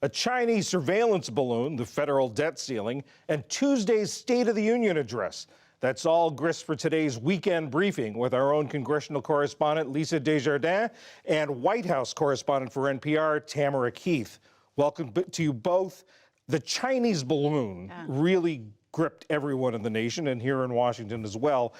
a Chinese surveillance balloon, the federal debt ceiling, and Tuesday's State of the Union address. That's all grist for today's weekend briefing with our own congressional correspondent, Lisa Desjardins, and White House correspondent for NPR, Tamara Keith. Welcome to you both. The Chinese balloon really gripped everyone in the nation and here in Washington as well.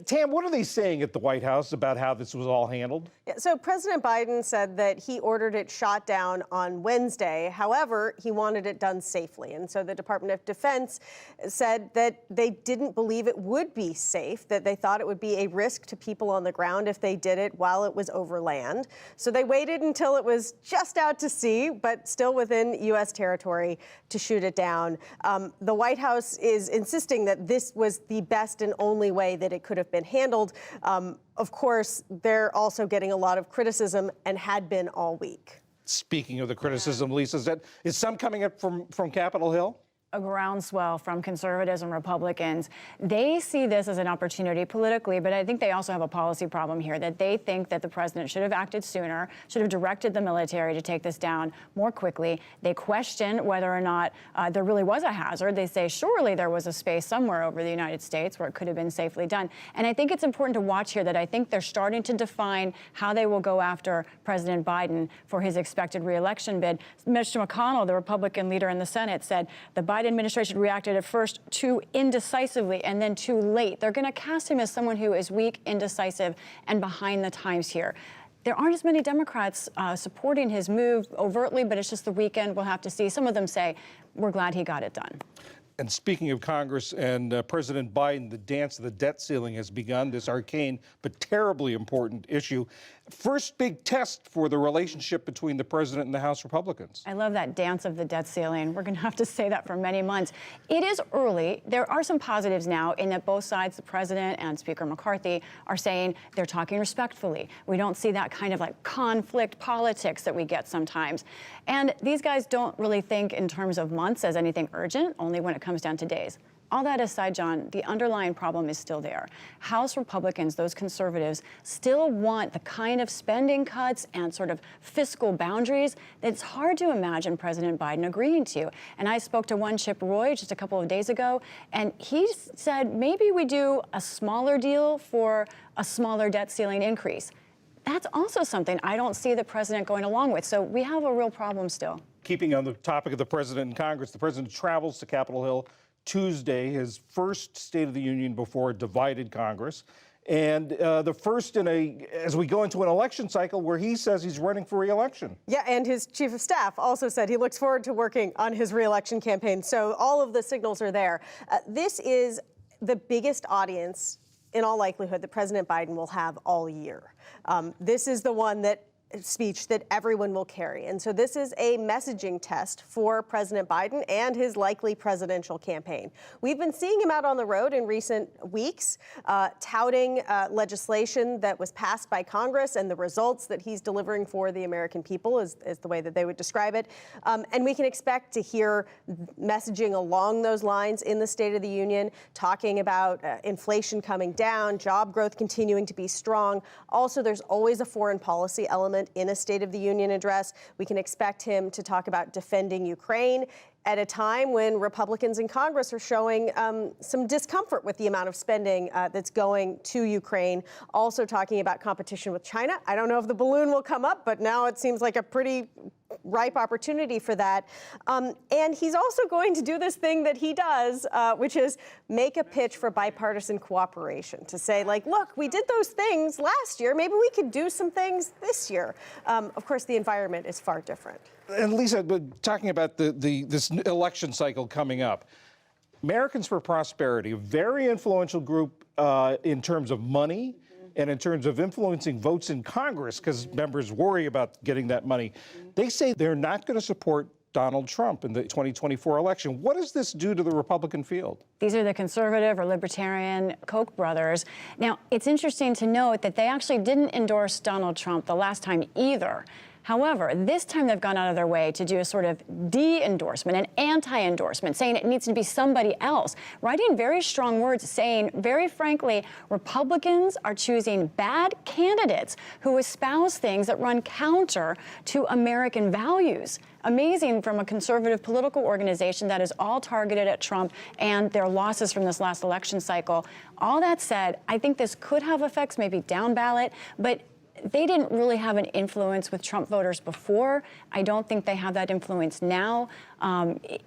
Tam, what are they saying at the White House about how this was all handled? Yeah, so President Biden said that he ordered it shot down on Wednesday. However, he wanted it done safely. And so the Department of Defense said that they didn't believe it would be safe, that they thought it would be a risk to people on the ground if they did it while it was over land. So they waited until it was just out to sea, but still within U.S. territory to shoot it down. The White House is insisting that this was the best and only way that it could have been handled. Of course, they're also getting a lot of criticism and had been all week. Speaking of the criticism, Lisa, is some coming up from Capitol Hill? A groundswell from conservatives and Republicans. They see this as an opportunity politically, but I think they also have a policy problem here, that they think that the president should have acted sooner, should have directed the military to take this down more quickly. They question whether or not there really was a hazard. They say surely there was a space somewhere over the United States where it could have been safely done. And I think it's important to watch here that I think they're starting to define how they will go after President Biden for his expected re-election bid. Mitch McConnell, the Republican leader in the Senate, said the Biden administration reacted at first too indecisively and then too late. They're going to cast him as someone who is weak, indecisive, and behind the times here. There aren't as many Democrats supporting his move overtly, but it's just the weekend. We'll have to see. Some of them say, we're glad he got it done. And speaking of Congress and President Biden, the dance of the debt ceiling has begun, this arcane but terribly important issue. First big test for the relationship between the president and the House Republicans. I love that dance of the debt ceiling. We're going to have to say that for many months. It is early. There are some positives now in that both sides, the president and Speaker McCarthy, are saying they're talking respectfully. We don't see that kind of like conflict politics that we get sometimes. And these guys don't really think in terms of months as anything urgent, only when it comes down to days. All that aside, John, the underlying problem is still there. House Republicans, those conservatives, still want the kind of spending cuts and sort of fiscal boundaries that it's hard to imagine President Biden agreeing to. And I spoke to one Chip Roy just a couple of days ago, and he said maybe we do a smaller deal for a smaller debt ceiling increase. That's also something I don't see the president going along with. So we have a real problem still. Keeping on the topic of the president and Congress, the president travels to Capitol Hill Tuesday, his first State of the Union before a divided Congress, and the first as we go into an election cycle where he says he's running for re-election. Yeah, and his chief of staff also said he looks forward to working on his re-election campaign. So all of the signals are there. This is the biggest audience, in all likelihood, that President Biden will have all year. This is the one speech that everyone will carry. And so this is a messaging test for President Biden and his likely presidential campaign. We've been seeing him out on the road in recent weeks, touting legislation that was passed by Congress and the results that he's delivering for the American people is the way that they would describe it. And we can expect to hear messaging along those lines in the State of the Union, talking about inflation coming down, job growth continuing to be strong. Also, there's always a foreign policy element in a State of the Union address. We can expect him to talk about defending Ukraine at a time when Republicans in Congress are showing some discomfort with the amount of spending that's going to Ukraine. Also talking about competition with China. I don't know if the balloon will come up, but now it seems like a pretty ripe opportunity for that. And he's also going to do this thing that he does, which is make a pitch for bipartisan cooperation, to say, like, look, we did those things last year. Maybe we could do some things this year. Of course, the environment is far different. And Lisa, talking about this election cycle coming up, Americans for Prosperity, a very influential group in terms of money and in terms of influencing votes in Congress, because members worry about getting that money. They say they're not going to support Donald Trump in the 2024 election. What does this do to the Republican field? These are the conservative or libertarian Koch brothers. Now, it's interesting to note that they actually didn't endorse Donald Trump the last time either. However, this time they've gone out of their way to do a sort of de-endorsement, an anti-endorsement, saying it needs to be somebody else, writing very strong words saying, very frankly, Republicans are choosing bad candidates who espouse things that run counter to American values. Amazing from a conservative political organization that is all targeted at Trump and their losses from this last election cycle. All that said, I think this could have effects, maybe down ballot, but they didn't really have an influence with Trump voters before. I don't think they have that influence now.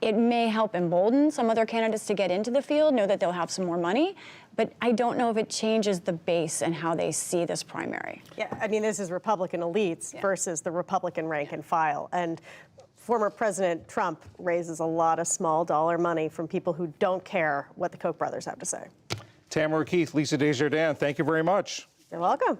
It may help embolden some other candidates to get into the field, know that they'll have some more money, but I don't know if it changes the base and how they see this primary. Yeah, I mean, this is Republican elites versus the Republican rank and file. And former President Trump raises a lot of small dollar money from people who don't care what the Koch brothers have to say. Tamara Keith, Lisa Desjardins, thank you very much. You're welcome.